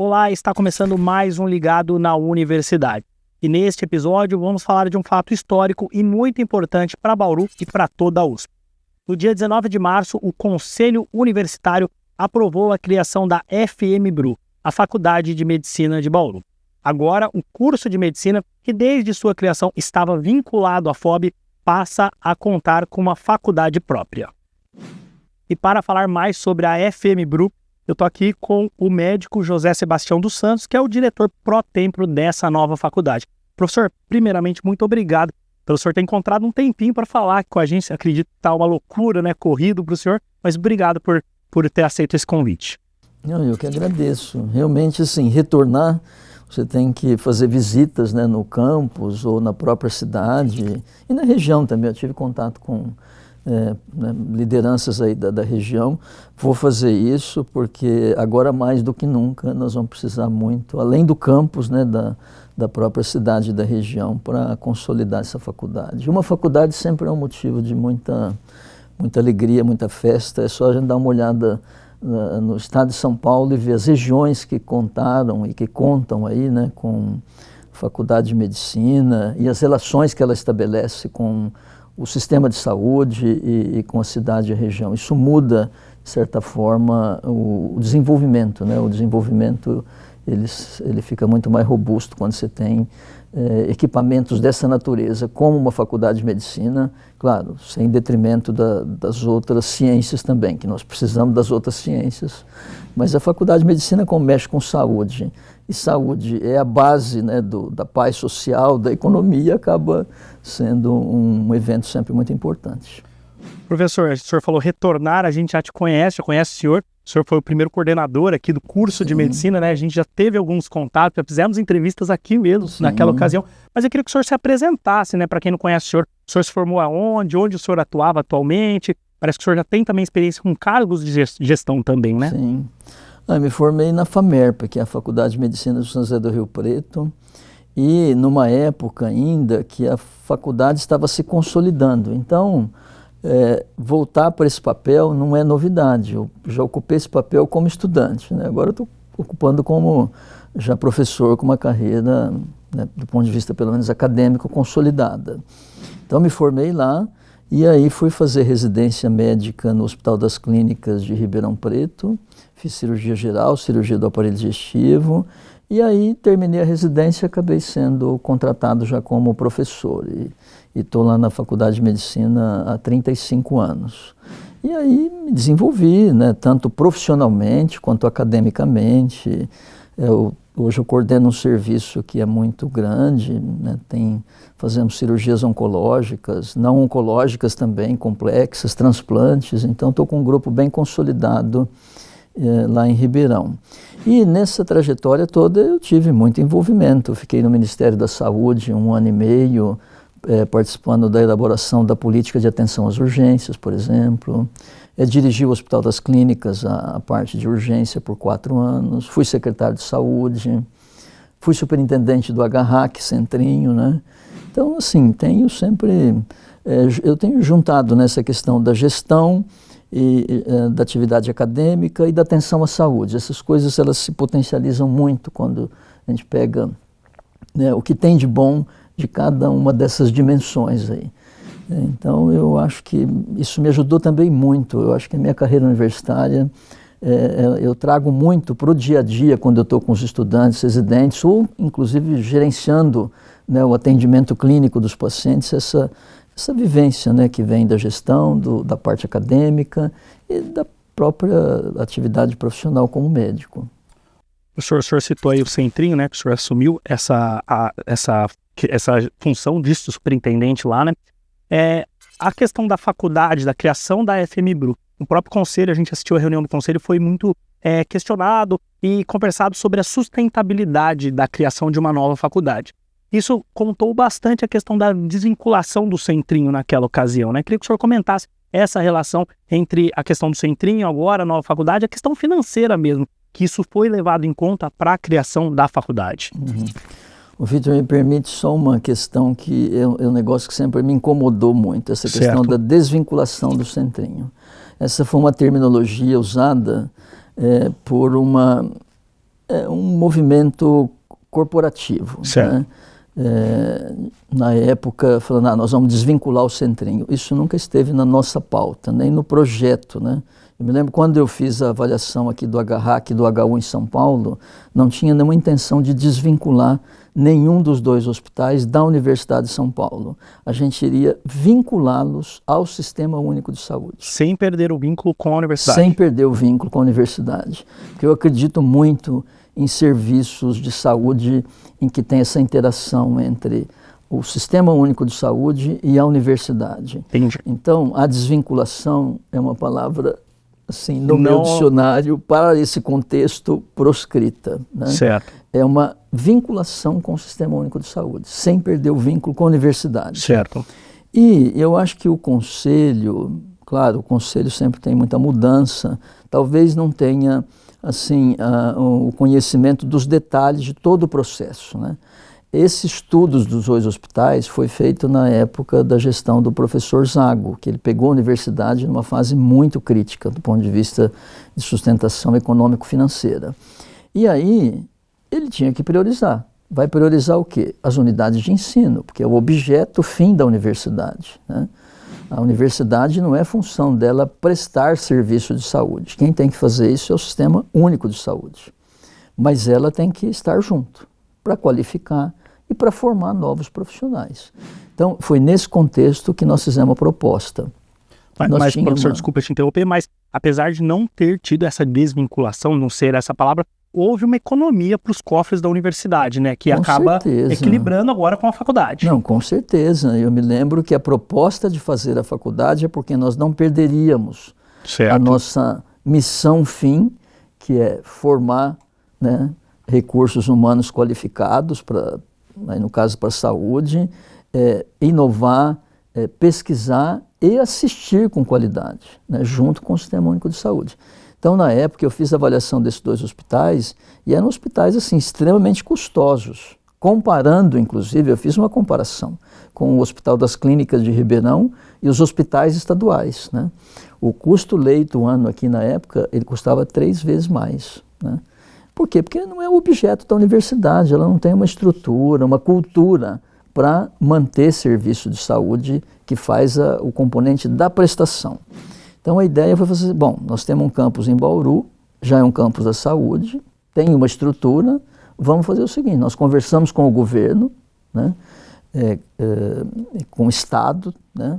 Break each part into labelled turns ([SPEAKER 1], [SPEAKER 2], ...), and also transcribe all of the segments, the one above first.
[SPEAKER 1] Olá, está começando mais um Ligado na Universidade. E neste episódio vamos falar de um fato histórico e muito importante para Bauru e para toda a USP. No dia 19 de março, o Conselho Universitário aprovou a criação da FMBRU, a Faculdade de Medicina de Bauru. Agora, o curso de Medicina, que desde sua criação estava vinculado à FOB, passa a contar com uma faculdade própria. E para falar mais sobre a FMBRU, eu estou aqui com o médico José Sebastião dos Santos, que é o diretor pró-tempore dessa nova faculdade. Professor, primeiramente, muito obrigado pelo senhor ter encontrado um tempinho para falar com a gente. Acredito que está uma loucura, né, corrido para o senhor, mas obrigado por ter aceito esse convite.
[SPEAKER 2] Não, eu que agradeço. Realmente, assim, retornar, você tem que fazer visitas, né, no campus ou na própria cidade e na região também. Eu tive contato com lideranças aí da região. Vou fazer isso porque agora mais do que nunca nós vamos precisar muito, além do campus, né, da própria cidade e da região, para consolidar essa faculdade. Uma faculdade sempre é um motivo de muita alegria, muita festa. É só a gente dar uma olhada no estado de São Paulo e ver as regiões que contaram e que contam aí, né, com a Faculdade de Medicina e as relações que ela estabelece com o sistema de saúde e com a cidade e a região. Isso muda, de certa forma, o desenvolvimento, né? O desenvolvimento ele fica muito mais robusto quando você tem equipamentos dessa natureza, como uma faculdade de medicina, claro, sem detrimento das outras ciências também, que nós precisamos das outras ciências, mas a faculdade de medicina, como mexe com saúde, e saúde é a base, né, da paz social, da economia, acaba sendo um evento sempre muito importante.
[SPEAKER 1] Professor, o senhor falou retornar, a gente já te conhece, já conhece o senhor foi o primeiro coordenador aqui do curso de medicina, né? A gente já teve alguns contatos, já fizemos entrevistas aqui mesmo, naquela ocasião, mas eu queria que o senhor se apresentasse, né? Para quem não conhece o senhor se formou aonde, onde o senhor atuava atualmente? Parece que o senhor já tem também experiência com cargos de gestão também, né?
[SPEAKER 2] Sim. Eu me formei na FAMERP, que é a Faculdade de Medicina do São José do Rio Preto, e numa época ainda que a faculdade estava se consolidando. Então, voltar para esse papel não é novidade. Eu já ocupei esse papel como estudante, né? Agora eu estou ocupando como já professor, com uma carreira, né, do ponto de vista pelo menos acadêmico, consolidada. Então, me formei lá e aí fui fazer residência médica no Hospital das Clínicas de Ribeirão Preto. Fiz cirurgia geral, cirurgia do aparelho digestivo, e aí terminei a residência e acabei sendo contratado já como professor. E estou lá na Faculdade de Medicina há 35 anos. E aí me desenvolvi, né, tanto profissionalmente quanto academicamente. Hoje eu coordeno um serviço que é muito grande, né, fazemos cirurgias oncológicas, não oncológicas também, complexas, transplantes. Então estou com um grupo bem consolidado lá em Ribeirão. E nessa trajetória toda eu tive muito envolvimento. Eu fiquei no Ministério da Saúde 1 ano e meio, participando da elaboração da política de atenção às urgências, por exemplo. Dirigi o Hospital das Clínicas, a parte de urgência, por 4 anos. Fui secretário de saúde, fui superintendente do HRAC Centrinho, né? Então, assim, eu tenho juntado nessa questão da gestão e da atividade acadêmica e da atenção à saúde. Essas coisas, elas se potencializam muito quando a gente pega, né, o que tem de bom de cada uma dessas dimensões aí. Então, eu acho que isso me ajudou também muito. Eu acho que a minha carreira universitária, eu trago muito para o dia a dia, quando eu estou com os estudantes, residentes, ou inclusive gerenciando, né, o atendimento clínico dos pacientes, essa vivência, né, que vem da gestão, da parte acadêmica e da própria atividade profissional como médico.
[SPEAKER 1] O senhor citou aí o Centrinho, né, que o senhor assumiu essa função de superintendente lá, né? A questão da faculdade, da criação da FMBRU, o próprio conselho, a gente assistiu a reunião do conselho, foi muito questionado e conversado sobre a sustentabilidade da criação de uma nova faculdade. Isso contou bastante a questão da desvinculação do Centrinho naquela ocasião, né? Queria que o senhor comentasse essa relação entre a questão do Centrinho, agora a nova faculdade, a questão financeira mesmo, que isso foi levado em conta para a criação da faculdade.
[SPEAKER 2] Uhum. O Vitor, me permite só uma questão que é um negócio que sempre me incomodou muito, essa questão da desvinculação do Centrinho. Essa foi uma terminologia usada por uma um movimento corporativo.
[SPEAKER 1] Certo.
[SPEAKER 2] Né? Na época, falando, nós vamos desvincular o Centrinho. Isso nunca esteve na nossa pauta, nem no projeto, né? Eu me lembro quando eu fiz a avaliação aqui do HRAC e do HU em São Paulo, não tinha nenhuma intenção de desvincular nenhum dos dois hospitais da Universidade de São Paulo. A gente iria vinculá-los ao Sistema Único de Saúde.
[SPEAKER 1] Sem perder o vínculo com a universidade.
[SPEAKER 2] Sem perder o vínculo com a universidade. Porque eu acredito muito em serviços de saúde em que tem essa interação entre o Sistema Único de Saúde e a universidade.
[SPEAKER 1] Entendi.
[SPEAKER 2] Então, a desvinculação é uma palavra, assim, no meu dicionário, para esse contexto, proscrita. Né?
[SPEAKER 1] Certo.
[SPEAKER 2] É uma vinculação com o Sistema Único de Saúde, sem perder o vínculo com a universidade.
[SPEAKER 1] Certo.
[SPEAKER 2] E eu acho que o Conselho, claro, o Conselho sempre tem muita mudança, talvez não tenha assim, o conhecimento dos detalhes de todo o processo, né? Esse estudo dos dois hospitais foi feito na época da gestão do professor Zago, que ele pegou a universidade numa fase muito crítica do ponto de vista de sustentação econômico-financeira. E aí ele tinha que priorizar. Vai priorizar o quê? As unidades de ensino, porque é o objeto fim da universidade, né? A universidade não é função dela prestar serviço de saúde. Quem tem que fazer isso é o Sistema Único de Saúde. Mas ela tem que estar junto para qualificar e para formar novos profissionais. Então, foi nesse contexto que nós fizemos a proposta.
[SPEAKER 1] Mas professor, desculpa te interromper, mas apesar de não ter tido essa desvinculação, não ser essa palavra, houve uma economia para os cofres da universidade, né? Que acaba equilibrando agora com a faculdade.
[SPEAKER 2] Não, com certeza. Eu me lembro que a proposta de fazer a faculdade é porque nós não perderíamos a nossa missão fim, que é formar, né, recursos humanos qualificados, no caso para a saúde, inovar, pesquisar e assistir com qualidade, né, junto com o Sistema Único de Saúde. Então, na época, eu fiz a avaliação desses dois hospitais e eram hospitais assim, extremamente custosos. Comparando, inclusive, eu fiz uma comparação com o Hospital das Clínicas de Ribeirão e os hospitais estaduais, né? O custo leito ano aqui na época, ele custava 3 vezes mais, né? Por quê? Porque não é o objeto da universidade, ela não tem uma estrutura, uma cultura para manter serviço de saúde que faz o componente da prestação. Então a ideia foi fazer, bom, nós temos um campus em Bauru, já é um campus da saúde, tem uma estrutura, vamos fazer o seguinte, nós conversamos com o governo, né, com o Estado, né,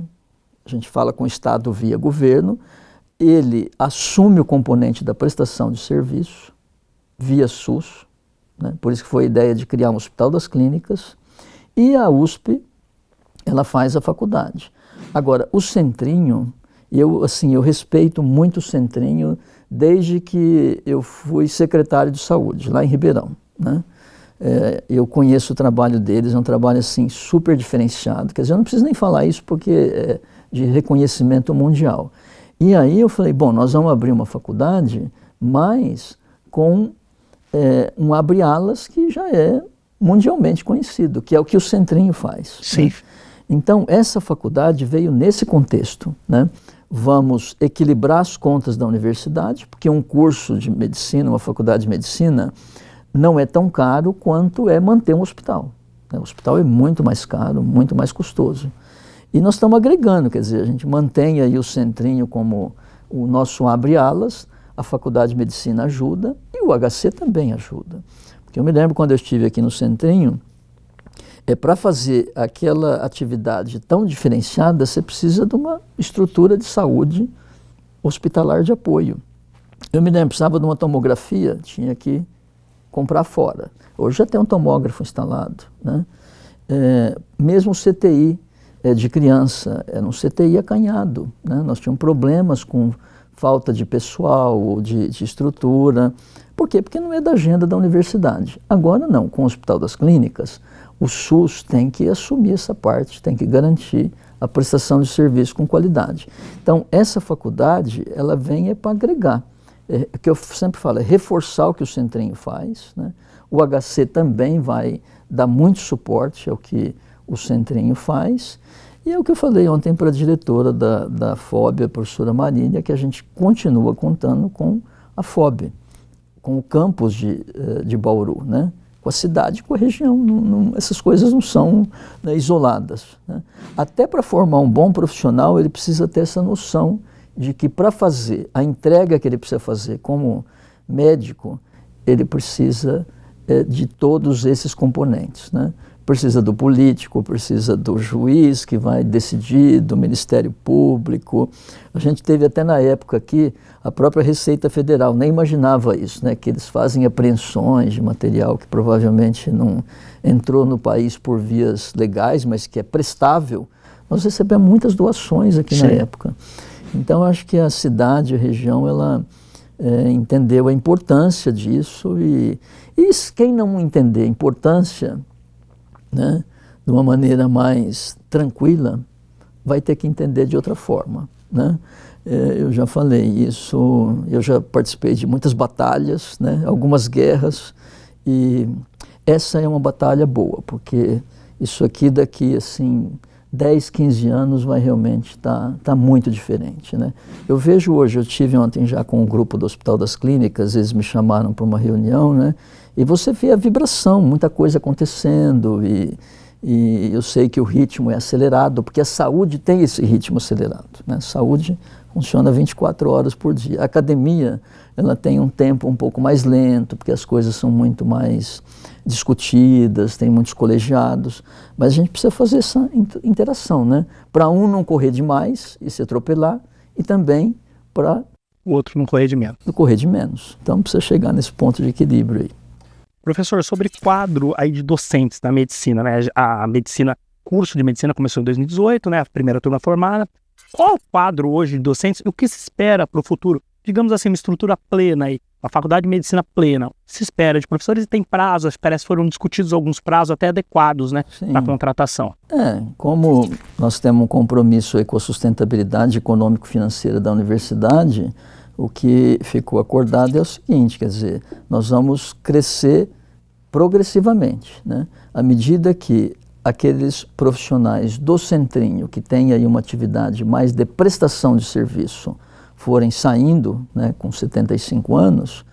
[SPEAKER 2] a gente fala com o Estado via governo, ele assume o componente da prestação de serviço via SUS, né, por isso que foi a ideia de criar um hospital das clínicas, e a USP, ela faz a faculdade. Agora, o Centrinho, eu respeito muito o Centrinho desde que eu fui secretário de saúde, lá em Ribeirão, né? Eu conheço o trabalho deles, é um trabalho assim, super diferenciado. Quer dizer, eu não preciso nem falar isso porque é de reconhecimento mundial. E aí eu falei, bom, nós vamos abrir uma faculdade, mas com um abre-alas que já é mundialmente conhecido, que é o que o Centrinho faz.
[SPEAKER 1] Sim.
[SPEAKER 2] Né? Então, essa faculdade veio nesse contexto, né? Vamos equilibrar as contas da universidade, porque um curso de medicina, uma faculdade de medicina, não é tão caro quanto é manter um hospital. O hospital é muito mais caro, muito mais custoso. E nós estamos agregando, quer dizer, a gente mantém aí o Centrinho como o nosso abre-alas, a faculdade de medicina ajuda e o HC também ajuda. Porque eu me lembro quando eu estive aqui no Centrinho, para fazer aquela atividade tão diferenciada, você precisa de uma estrutura de saúde hospitalar de apoio. Eu me lembro, precisava de uma tomografia, tinha que comprar fora. Hoje já tem um tomógrafo instalado, né? Mesmo o CTI de criança, era um CTI acanhado, né? Nós tínhamos problemas com falta de pessoal, de estrutura. Por quê? Porque não é da agenda da universidade. Agora não, com o Hospital das Clínicas, o SUS tem que assumir essa parte, tem que garantir a prestação de serviço com qualidade. Então, essa faculdade, ela vem para agregar. O que eu sempre falo, é reforçar o que o Centrinho faz, né? O HC também vai dar muito suporte ao que o Centrinho faz. E é o que eu falei ontem para a diretora da FOB, a professora Marília, que a gente continua contando com a FOB. com o campus de Bauru, né? Com a cidade, com a região. Essas coisas não são, né, isoladas, né? Até para formar um bom profissional, ele precisa ter essa noção de que para fazer a entrega que ele precisa fazer como médico, ele precisa de todos esses componentes, né? Precisa do político, precisa do juiz que vai decidir, do Ministério Público. A gente teve até na época aqui a própria Receita Federal, nem imaginava isso, né? Que eles fazem apreensões de material que provavelmente não entrou no país por vias legais, mas que é prestável. Nós recebemos muitas doações aqui na época. Então, acho que a cidade, a região, ela entendeu a importância disso e quem não entender a importância, né, de uma maneira mais tranquila, vai ter que entender de outra forma, né? Eu já falei isso, eu já participei de muitas batalhas, né, algumas guerras, e essa é uma batalha boa, porque isso aqui daqui, assim, 10, 15 anos vai realmente tá muito diferente, né? Eu vejo hoje, eu estive ontem já com um grupo do Hospital das Clínicas, eles me chamaram para uma reunião, né? E você vê a vibração, muita coisa acontecendo e eu sei que o ritmo é acelerado, porque a saúde tem esse ritmo acelerado, né? A saúde funciona 24 horas por dia. A academia, ela tem um tempo um pouco mais lento, porque as coisas são muito mais discutidas, tem muitos colegiados, mas a gente precisa fazer essa interação, né? Para um não correr demais e se atropelar, e também para
[SPEAKER 1] o outro não correr de menos.
[SPEAKER 2] Não correr de menos. Então precisa chegar nesse ponto de equilíbrio aí.
[SPEAKER 1] Professor, sobre quadro aí de docentes da medicina, né? A medicina, curso de medicina começou em 2018, né? A primeira turma formada. Qual o quadro hoje de docentes e o que se espera para o futuro? Digamos assim, uma estrutura plena aí, uma faculdade de medicina plena. O que se espera de professores? E tem prazos, parece que foram discutidos alguns prazos até adequados, né? Para a contratação.
[SPEAKER 2] Como nós temos um compromisso aí com a sustentabilidade econômico-financeira da universidade, o que ficou acordado é o seguinte, quer dizer, nós vamos crescer progressivamente, né? À medida que aqueles profissionais do centrinho que têm aí uma atividade mais de prestação de serviço forem saindo, né, com 75 anos,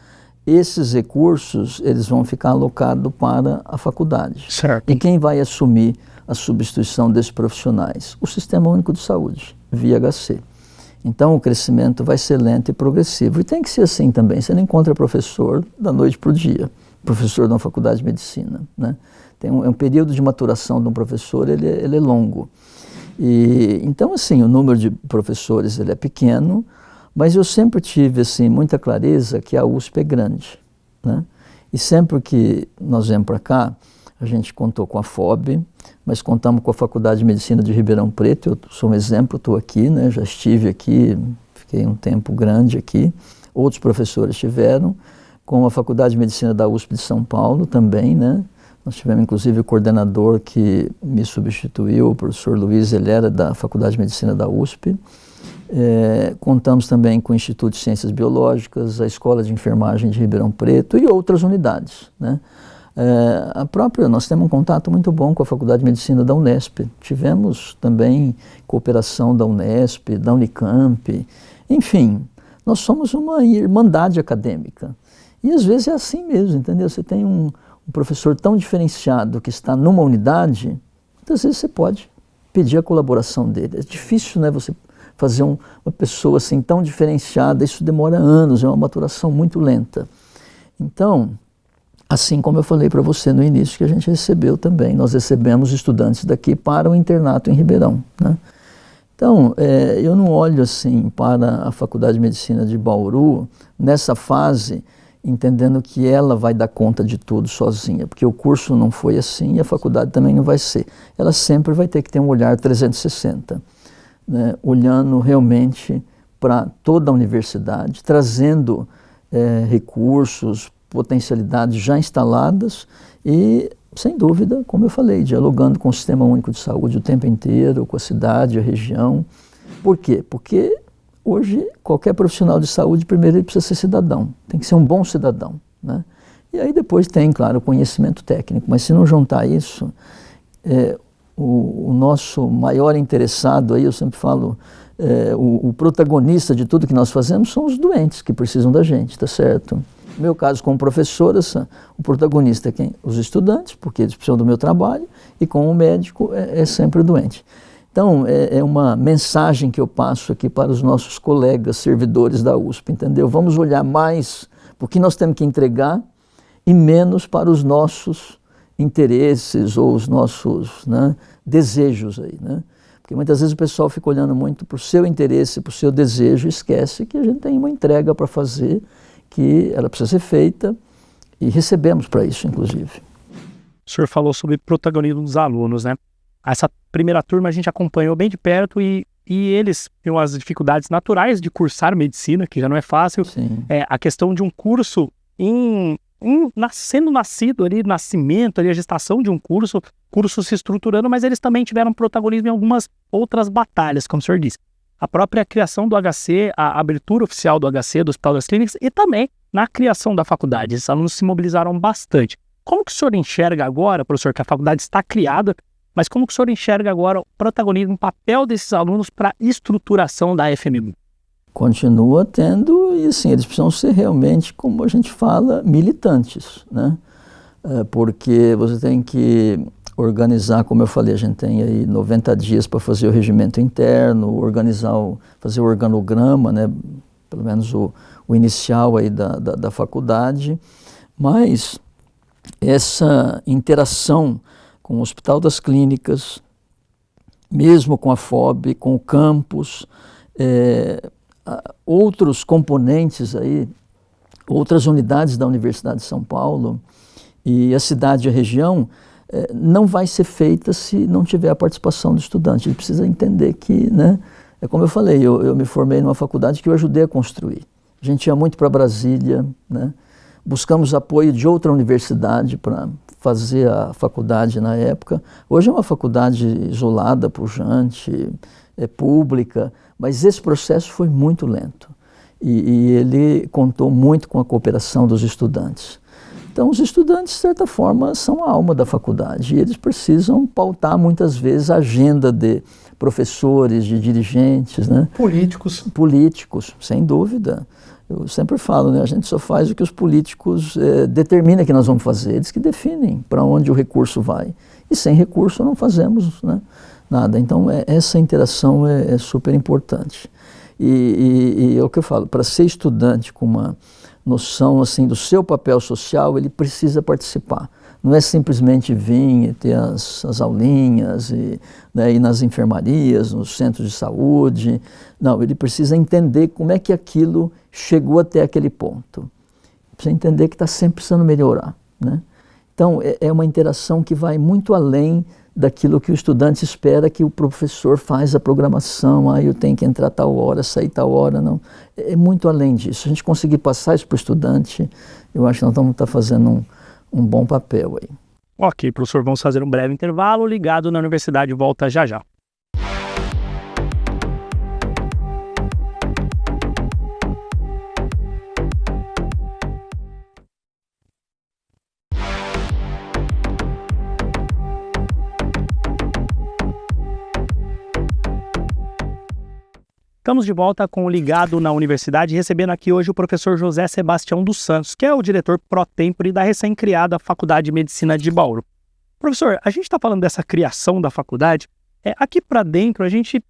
[SPEAKER 2] esses recursos eles vão ficar alocados para a faculdade.
[SPEAKER 1] Certo.
[SPEAKER 2] E quem vai assumir a substituição desses profissionais? O Sistema Único de Saúde, via HC. Então o crescimento vai ser lento e progressivo. E tem que ser assim também. Você não encontra professor da noite para o dia, professor de uma faculdade de medicina, né? É um período de maturação de um professor, ele é longo. Então, assim, o número de professores ele é pequeno, mas eu sempre tive assim, muita clareza que a USP é grande, né? E sempre que nós viemos para cá, a gente contou com a FOB, mas contamos com a Faculdade de Medicina de Ribeirão Preto. Eu sou um exemplo, estou aqui, né? Já estive aqui, fiquei um tempo grande aqui. Outros professores estiveram, com a Faculdade de Medicina da USP de São Paulo também, né? Nós tivemos inclusive o coordenador que me substituiu, o professor Luiz, ele era da Faculdade de Medicina da USP. Contamos também com o Instituto de Ciências Biológicas, a Escola de Enfermagem de Ribeirão Preto e outras unidades, né? Nós temos um contato muito bom com a Faculdade de Medicina da Unesp. Tivemos também cooperação da Unesp, da Unicamp, enfim, nós somos uma irmandade acadêmica. E às vezes é assim mesmo, entendeu? Você tem um professor tão diferenciado que está numa unidade, muitas vezes você pode pedir a colaboração dele. É difícil, né, você fazer uma pessoa assim tão diferenciada, isso demora anos, é uma maturação muito lenta. Então, assim como eu falei para você no início, que a gente recebeu também, nós recebemos estudantes daqui para o internato em Ribeirão, né? Então, eu não olho assim para a Faculdade de Medicina de Bauru nessa fase, entendendo que ela vai dar conta de tudo sozinha, porque o curso não foi assim e a faculdade também não vai ser. Ela sempre vai ter que ter um olhar 360, né, olhando realmente para toda a universidade, trazendo recursos, potencialidades já instaladas e, sem dúvida, como eu falei, dialogando com o Sistema Único de Saúde o tempo inteiro, com a cidade, a região. Por quê? Porque hoje, qualquer profissional de saúde, primeiro ele precisa ser cidadão, tem que ser um bom cidadão, né? E aí depois tem, claro, o conhecimento técnico, mas se não juntar isso, o nosso maior interessado, aí eu sempre falo, o protagonista de tudo que nós fazemos são os doentes que precisam da gente, tá certo? No meu caso, como professor, o protagonista é quem? Os estudantes, porque eles precisam do meu trabalho, e com o médico é sempre o doente. Então, é uma mensagem que eu passo aqui para os nossos colegas servidores da USP, entendeu? Vamos olhar mais para o que nós temos que entregar e menos para os nossos interesses ou os nossos, né, desejos aí, né? Porque muitas vezes o pessoal fica olhando muito para o seu interesse, para o seu desejo, e esquece que a gente tem uma entrega para fazer, que ela precisa ser feita, e recebemos para isso, inclusive.
[SPEAKER 1] O senhor falou sobre protagonismo dos alunos, né? Essa primeira turma a gente acompanhou bem de perto e eles têm as dificuldades naturais de cursar medicina, que já não é fácil.
[SPEAKER 2] Sim.
[SPEAKER 1] A questão de um curso sendo nascido ali, nascimento ali, a gestação de um curso se estruturando, mas eles também tiveram protagonismo em algumas outras batalhas, como o senhor disse. A própria criação do HC, a abertura oficial do HC, do Hospital das Clínicas, e também na criação da faculdade. Esses alunos se mobilizaram bastante. Como que o senhor enxerga agora, professor, que a faculdade está criada, mas como que o senhor enxerga agora o protagonismo, o papel desses alunos para a estruturação da FMU?
[SPEAKER 2] Continua tendo, e assim, eles precisam ser realmente, como a gente fala, militantes, né? Porque você tem que organizar, como eu falei, a gente tem aí 90 dias para fazer o regimento interno, fazer o organograma, né? Pelo menos o inicial aí da faculdade, mas essa interação com o Hospital das Clínicas, mesmo com a FOB, com o campus, outros componentes aí, outras unidades da Universidade de São Paulo e a cidade e a região, não vai ser feita se não tiver a participação do estudante. Ele precisa entender que, né, é como eu falei, eu me formei numa faculdade que eu ajudei a construir. A gente ia muito para Brasília, né? Buscamos apoio de outra universidade para fazer a faculdade na época. Hoje é uma faculdade isolada, pujante, pública, mas esse processo foi muito lento e ele contou muito com a cooperação dos estudantes. Então os estudantes, de certa forma, são a alma da faculdade e eles precisam pautar muitas vezes a agenda de professores, de dirigentes, né? Políticos, sem dúvida. Eu sempre falo, né? A gente só faz o que os políticos determinam que nós vamos fazer, eles que definem para onde o recurso vai. E sem recurso não fazemos, né, nada. Então essa interação é super importante. E é o que eu falo, para ser estudante com uma noção assim, do seu papel social, ele precisa participar. Não é simplesmente vir e ter as aulinhas, né, ir nas enfermarias, nos centros de saúde. Não, ele precisa entender como é que aquilo chegou até aquele ponto. Precisa entender que está sempre precisando melhorar, né? Então, é uma interação que vai muito além daquilo que o estudante espera que o professor faz a programação, eu tenho que entrar tal hora, sair tal hora, não. É muito além disso. Se a gente conseguir passar isso para o estudante, eu acho que nós vamos estar fazendo um bom papel aí.
[SPEAKER 1] Ok, professor, vamos fazer um breve intervalo. Ligado na Universidade, volta já já. Estamos de volta com o Ligado na Universidade, recebendo aqui hoje o professor José Sebastião dos Santos, que é o diretor pró-tempore da recém-criada Faculdade de Medicina de Bauru. Professor, a gente está falando dessa criação da faculdade, aqui para dentro a gente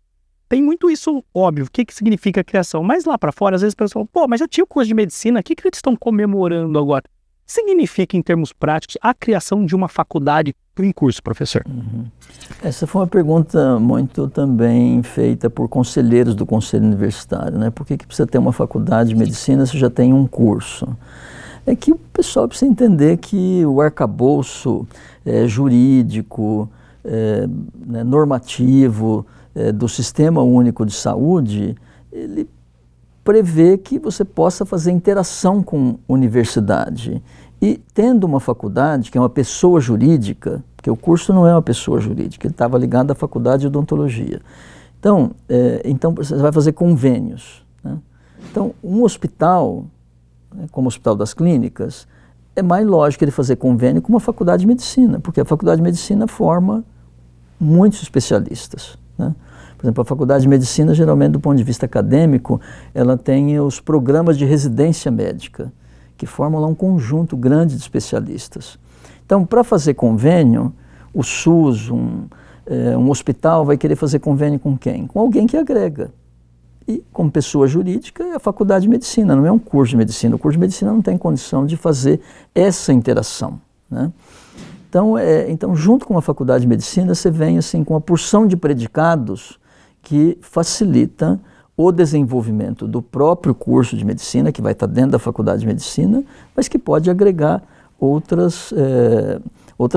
[SPEAKER 1] tem muito isso óbvio, o que significa criação, mas lá para fora às vezes as pessoas falam, mas já tinha o curso de medicina, o que eles estão comemorando agora? O que significa em termos práticos a criação de uma faculdade em curso, professor?
[SPEAKER 2] Essa foi uma pergunta muito também feita por conselheiros do Conselho Universitário, né? Por que precisa ter uma faculdade de medicina se já tem um curso? É que o pessoal precisa entender que o arcabouço jurídico, né, normativo do Sistema Único de Saúde, ele prevê que você possa fazer interação com universidade. E tendo uma faculdade, que é uma pessoa jurídica, porque o curso não é uma pessoa jurídica, ele estava ligado à faculdade de odontologia. Então você vai fazer convênios, né? Então, um hospital, né, como o Hospital das Clínicas, é mais lógico ele fazer convênio com uma faculdade de medicina, porque a faculdade de medicina forma muitos especialistas, né? Por exemplo, a faculdade de medicina, geralmente, do ponto de vista acadêmico, ela tem os programas de residência médica, que formam lá um conjunto grande de especialistas. Então, para fazer convênio, o SUS, um hospital vai querer fazer convênio com quem? Com alguém que agrega. E, como pessoa jurídica, é a faculdade de medicina, não é um curso de medicina. O curso de medicina não tem condição de fazer essa interação, né? Então, junto com a faculdade de medicina, você vem assim, com uma porção de predicados que facilita o desenvolvimento do próprio curso de medicina, que vai estar dentro da faculdade de medicina, mas que pode agregar outras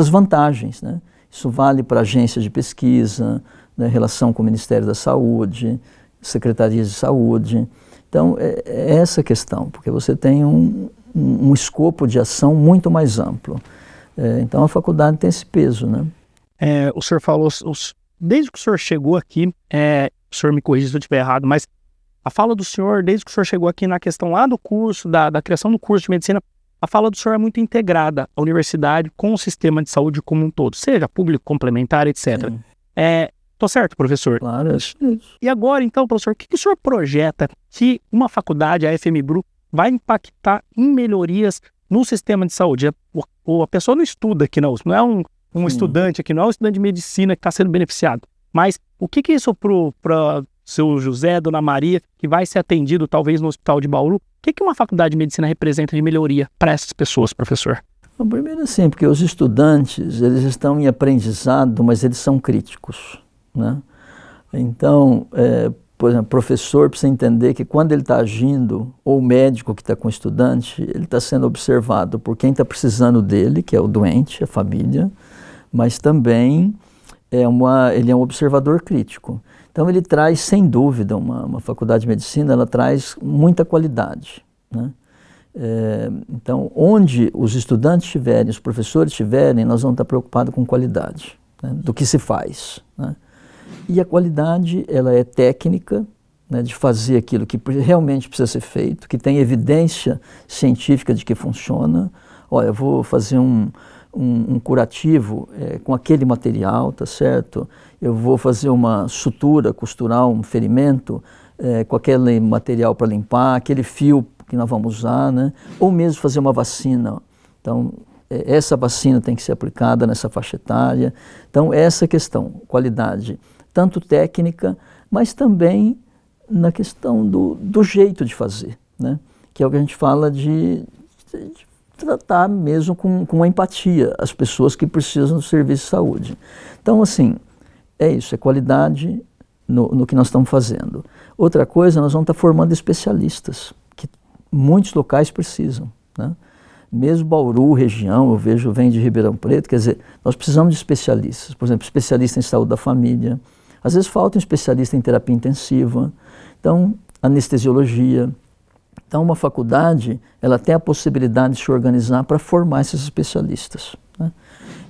[SPEAKER 2] vantagens, né? Isso vale para agências de pesquisa, né, relação com o Ministério da Saúde, secretarias de saúde. Então, é essa questão, porque você tem um escopo de ação muito mais amplo. Então, a faculdade tem esse peso, né?
[SPEAKER 1] O senhor falou, desde que o senhor chegou aqui, o senhor me corrija se eu estiver errado, mas a fala do senhor, desde que o senhor chegou aqui na questão lá do curso, da criação do curso de medicina, a fala do senhor é muito integrada à universidade com o sistema de saúde como um todo, seja público, complementar, etc. Tô certo, professor?
[SPEAKER 2] Claro, isso.
[SPEAKER 1] E agora, então, professor, o que o senhor projeta que uma faculdade, a FMBRU, vai impactar em melhorias no sistema de saúde? A pessoa não estuda aqui na USP, não é um estudante aqui, não é um estudante de medicina que está sendo beneficiado. Mas o que isso para seu José, Dona Maria, que vai ser atendido talvez no Hospital de Bauru, o que uma faculdade de medicina representa de melhoria para essas pessoas, professor?
[SPEAKER 2] Bom, primeiro sim, porque os estudantes, eles estão em aprendizado, mas eles são críticos, né? Então, por exemplo, o professor precisa entender que quando ele está agindo, ou o médico que está com o estudante, ele está sendo observado por quem está precisando dele, que é o doente, a família, mas também ele é um observador crítico. Então ele traz, sem dúvida, uma faculdade de medicina, ela traz muita qualidade, né? Então, onde os estudantes estiverem, os professores estiverem, nós vamos estar preocupados com qualidade, né, do que se faz, né? E a qualidade, ela é técnica, né, de fazer aquilo que realmente precisa ser feito, que tem evidência científica de que funciona. Olha, eu vou fazer um curativo com aquele material, tá certo? Eu vou fazer uma sutura, costurar um ferimento com aquele material para limpar, aquele fio que nós vamos usar, né? Ou mesmo fazer uma vacina. Então, essa vacina tem que ser aplicada nessa faixa etária. Então, essa questão, qualidade, tanto técnica, mas também na questão do jeito de fazer, né? Que é o que a gente fala de tratar mesmo com empatia as pessoas que precisam do serviço de saúde. Então, assim, é isso, é qualidade no que nós estamos fazendo. Outra coisa, nós vamos estar formando especialistas, que muitos locais precisam, né? Mesmo Bauru, região, eu vejo, vem de Ribeirão Preto, quer dizer, nós precisamos de especialistas, por exemplo, especialista em saúde da família, às vezes falta um especialista em terapia intensiva, então, anestesiologia. Então, uma faculdade, ela tem a possibilidade de se organizar para formar esses especialistas, né?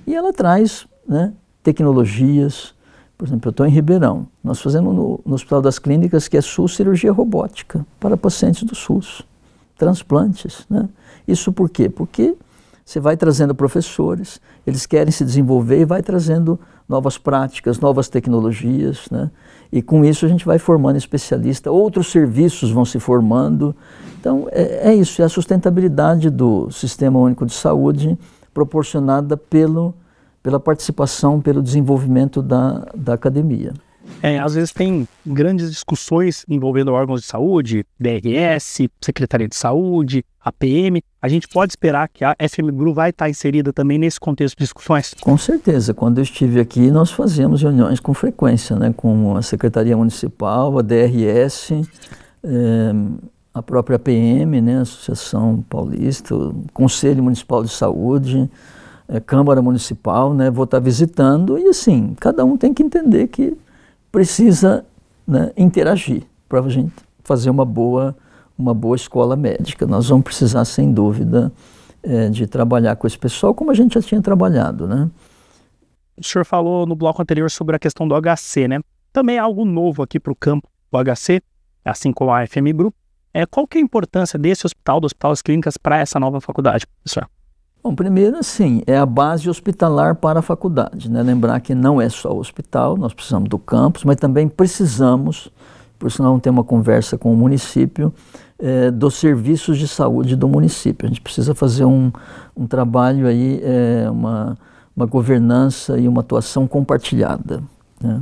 [SPEAKER 2] E ela traz, né, tecnologias. Por exemplo, eu estou em Ribeirão, nós fazemos no Hospital das Clínicas, que é SUS, cirurgia robótica para pacientes do SUS, transplantes, né? Isso por quê? Porque você vai trazendo professores, eles querem se desenvolver e vai trazendo novas práticas, novas tecnologias, né? E com isso a gente vai formando especialistas, outros serviços vão se formando. Então é isso, é a sustentabilidade do Sistema Único de Saúde proporcionada pela participação, pelo desenvolvimento da academia.
[SPEAKER 1] Às vezes tem grandes discussões envolvendo órgãos de saúde, DRS, Secretaria de Saúde, APM. A gente pode esperar que a FMBRU vai estar inserida também nesse contexto de discussões?
[SPEAKER 2] Com certeza. Quando eu estive aqui, nós fazíamos reuniões com frequência, né, com a Secretaria Municipal, a DRS, a própria APM, né, Associação Paulista, o Conselho Municipal de Saúde, Câmara Municipal, né, vou estar visitando e assim, cada um tem que entender que precisa, né, interagir para a gente fazer uma boa escola médica. Nós vamos precisar, sem dúvida, de trabalhar com esse pessoal como a gente já tinha trabalhado, né?
[SPEAKER 1] O senhor falou no bloco anterior sobre a questão do HC, né? Também é algo novo aqui para o campo do HC, assim como a FMBRU. Qual que é a importância desse hospital, do Hospital das Clínicas, para essa nova faculdade, professor?
[SPEAKER 2] Bom, primeiro, assim, é a base hospitalar para a faculdade, né? Lembrar que não é só o hospital, nós precisamos do campus, mas também precisamos por isso nós vamos ter uma conversa com o município dos serviços de saúde do município. A gente precisa fazer um trabalho aí, uma governança e uma atuação compartilhada, né?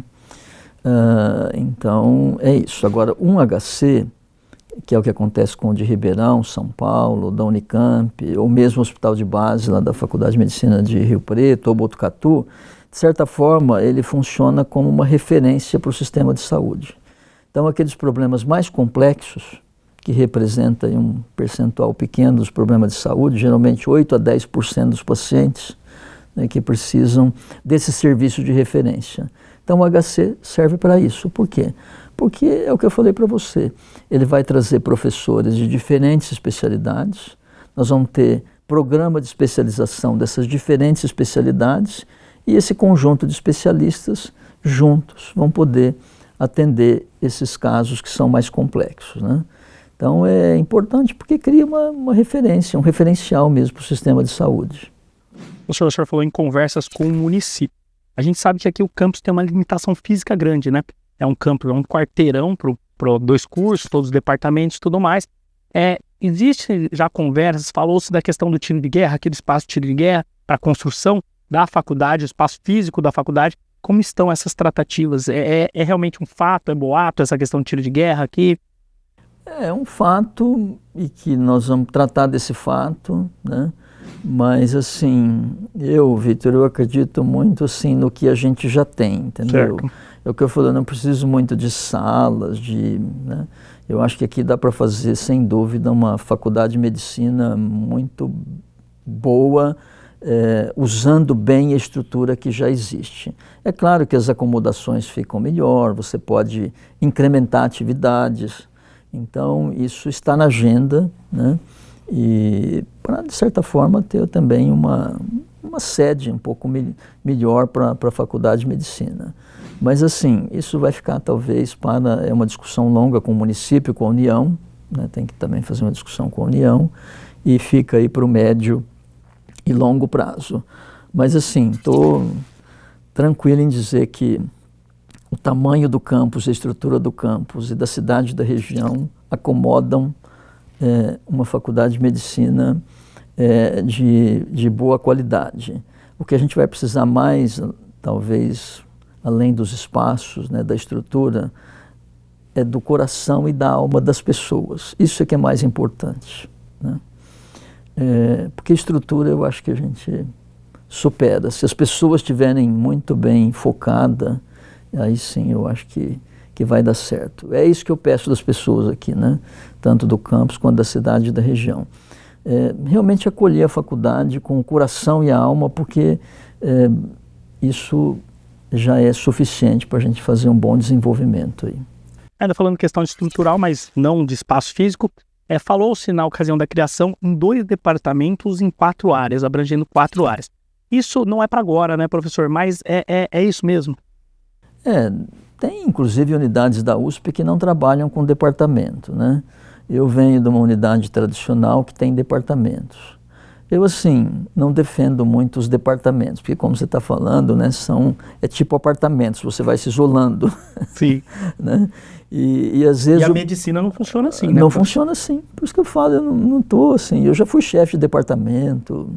[SPEAKER 2] Então é isso. Agora, um HC, que é o que acontece com o de Ribeirão, São Paulo, da Unicamp, ou mesmo o Hospital de Base lá da Faculdade de Medicina de Rio Preto ou Botucatu, de certa forma ele funciona como uma referência para o sistema de saúde. Então aqueles problemas mais complexos, que representa aí um percentual pequeno dos problemas de saúde, geralmente 8 a 10% dos pacientes, né, que precisam desse serviço de referência. Então o HC serve para isso. Por quê? Porque é o que eu falei para você, ele vai trazer professores de diferentes especialidades, nós vamos ter programa de especialização dessas diferentes especialidades e esse conjunto de especialistas juntos vão poder atender esses casos que são mais complexos, né? Então é importante porque cria uma referência, um referencial mesmo para o sistema de saúde.
[SPEAKER 1] O senhor falou em conversas com o município. A gente sabe que aqui o campus tem uma limitação física grande, né? É um campus, é um quarteirão para 2 cursos, todos os departamentos e tudo mais. Existe já conversas, falou-se da questão do tiro de guerra, aquele espaço de tiro de guerra para a construção da faculdade, o espaço físico da faculdade. Como estão essas tratativas? É realmente um fato, é boato essa questão do tiro de guerra aqui?
[SPEAKER 2] É um fato e que nós vamos tratar desse fato, né? Mas assim, Vitor, eu acredito muito assim no que a gente já tem, entendeu?
[SPEAKER 1] Certo.
[SPEAKER 2] É o que eu falei, eu não preciso muito de salas, né? Eu acho que aqui dá para fazer, sem dúvida, uma faculdade de medicina muito boa, usando bem a estrutura que já existe. É claro que as acomodações ficam melhor, você pode incrementar atividades, então isso está na agenda, né? E para, de certa forma, ter também uma sede um pouco melhor para a Faculdade de Medicina. Mas assim, isso vai ficar talvez para uma discussão longa com o município, com a União, né? Tem que também fazer uma discussão com a União, e fica aí para o médio e longo prazo. Mas assim, estou tranquilo em dizer que o tamanho do campus, a estrutura do campus e da cidade da região acomodam uma faculdade de medicina de boa qualidade. O que a gente vai precisar mais, talvez, além dos espaços, né, da estrutura, é do coração e da alma das pessoas. Isso é que é mais importante, né? Porque a estrutura eu acho que a gente supera. Se as pessoas estiverem muito bem focadas, aí sim eu acho que vai dar certo. É isso que eu peço das pessoas aqui, né? Tanto do campus quanto da cidade e da região. Realmente acolher a faculdade com o coração e a alma, porque isso já é suficiente para a gente fazer um bom desenvolvimento aí.
[SPEAKER 1] Ainda falando questão estrutural, mas não de espaço físico, falou-se na ocasião da criação em 2 departamentos em 4 áreas, abrangendo 4 áreas. Isso não é para agora, né, professor? Mas é isso mesmo?
[SPEAKER 2] Tem inclusive unidades da USP que não trabalham com departamento, né? Eu venho de uma unidade tradicional que tem departamentos. Eu, assim, não defendo muito os departamentos, porque como você está falando, né, é tipo apartamentos, você vai se isolando.
[SPEAKER 1] Sim.
[SPEAKER 2] Né? E às vezes...
[SPEAKER 1] E a medicina não funciona assim, né?
[SPEAKER 2] Não funciona assim, por isso que eu falo, eu não estou assim, eu já fui chefe de departamento,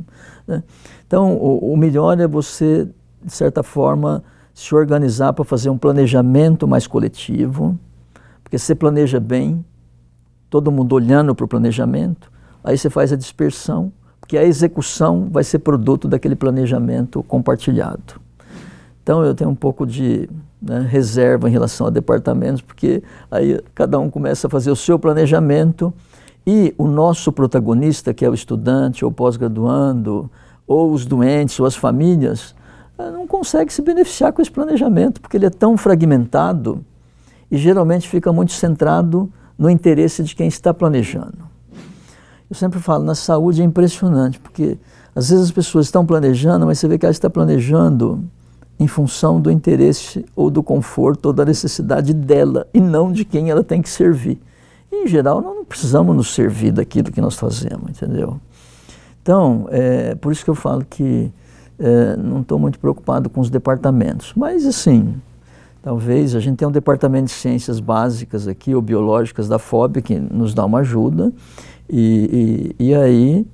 [SPEAKER 2] né? Então, o melhor é você, de certa forma, se organizar para fazer um planejamento mais coletivo, porque você planeja bem, todo mundo olhando para o planejamento, aí você faz a dispersão, porque a execução vai ser produto daquele planejamento compartilhado. Então eu tenho um pouco de reserva em relação a departamentos, porque aí cada um começa a fazer o seu planejamento e o nosso protagonista, que é o estudante ou pós-graduando, ou os doentes ou as famílias, não consegue se beneficiar com esse planejamento, porque ele é tão fragmentado e geralmente fica muito centrado no interesse de quem está planejando. Eu sempre falo, na saúde é impressionante, porque às vezes as pessoas estão planejando, mas você vê que ela está planejando em função do interesse ou do conforto ou da necessidade dela e não de quem ela tem que servir. E, em geral, nós não precisamos nos servir daquilo que nós fazemos, entendeu? Então, por isso que eu falo que não estou muito preocupado com os departamentos, mas assim, Talvez a gente tenha um departamento de ciências básicas aqui, ou biológicas da FOB, que nos dá uma ajuda, e aí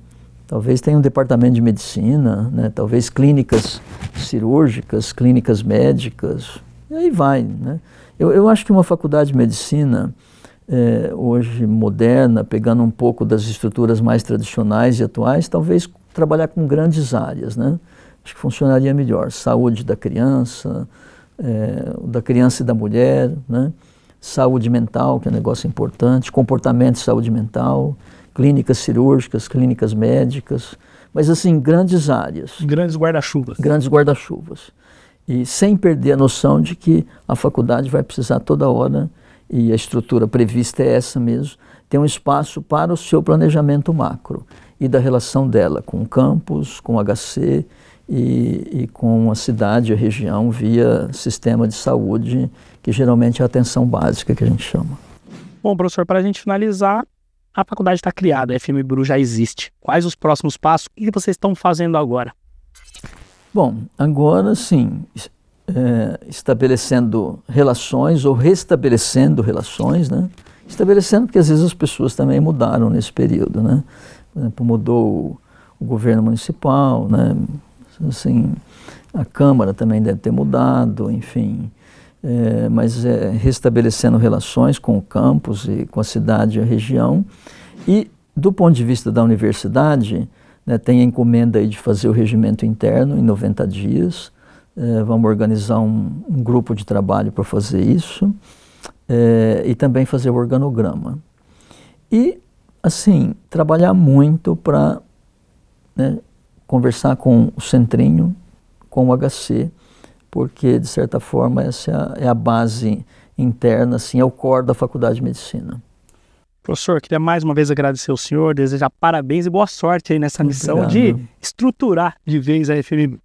[SPEAKER 2] talvez tenha um departamento de medicina, né? Talvez clínicas cirúrgicas, clínicas médicas, e aí vai, né? Eu acho que uma faculdade de medicina, hoje moderna, pegando um pouco das estruturas mais tradicionais e atuais, talvez trabalhar com grandes áreas, né? Acho que funcionaria melhor. Saúde da criança e da mulher, né? Saúde mental, que é um negócio importante, comportamento e saúde mental, clínicas cirúrgicas, clínicas médicas, mas assim, grandes áreas.
[SPEAKER 1] Grandes guarda-chuvas.
[SPEAKER 2] Grandes guarda-chuvas. E sem perder a noção de que a faculdade vai precisar toda hora, e a estrutura prevista é essa mesmo, ter um espaço para o seu planejamento macro e da relação dela com o campus, com o HC e com a cidade, a região, via sistema de saúde, que geralmente é a atenção básica que a gente chama.
[SPEAKER 1] Bom, professor, para a gente finalizar, a faculdade está criada, a FMBRU já existe. Quais os próximos passos? O que vocês estão fazendo agora?
[SPEAKER 2] Bom, agora sim, estabelecendo relações ou restabelecendo relações, né? Estabelecendo porque às vezes as pessoas também mudaram nesse período, né? Por exemplo, mudou o governo municipal, né? Assim, a Câmara também deve ter mudado, enfim, mas restabelecendo relações com o campus e com a cidade e a região. E do ponto de vista da universidade, né, tem a encomenda aí de fazer o regimento interno em 90 dias, vamos organizar um grupo de trabalho para fazer isso, e também fazer o organograma. E, assim, trabalhar muito para, né, conversar com o Centrinho, com o HC, porque, de certa forma, essa é a base interna, assim, é o core da Faculdade de Medicina.
[SPEAKER 1] Professor, queria mais uma vez agradecer ao senhor, desejar parabéns e boa sorte aí nessa missão de estruturar de vez a FMBRU.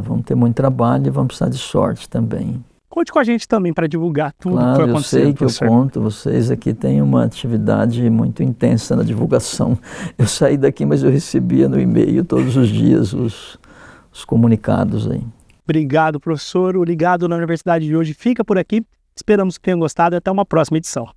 [SPEAKER 2] Vamos ter muito trabalho e vamos precisar de sorte também.
[SPEAKER 1] Conte com a gente também para divulgar tudo
[SPEAKER 2] claro,
[SPEAKER 1] que foi acontecendo,
[SPEAKER 2] eu sei que
[SPEAKER 1] professor.
[SPEAKER 2] Eu conto, vocês aqui têm uma atividade muito intensa na divulgação. Eu saí daqui, mas eu recebia no e-mail todos os dias os comunicados aí.
[SPEAKER 1] Obrigado, professor. O Ligado na Universidade de hoje fica por aqui. Esperamos que tenham gostado e até uma próxima edição.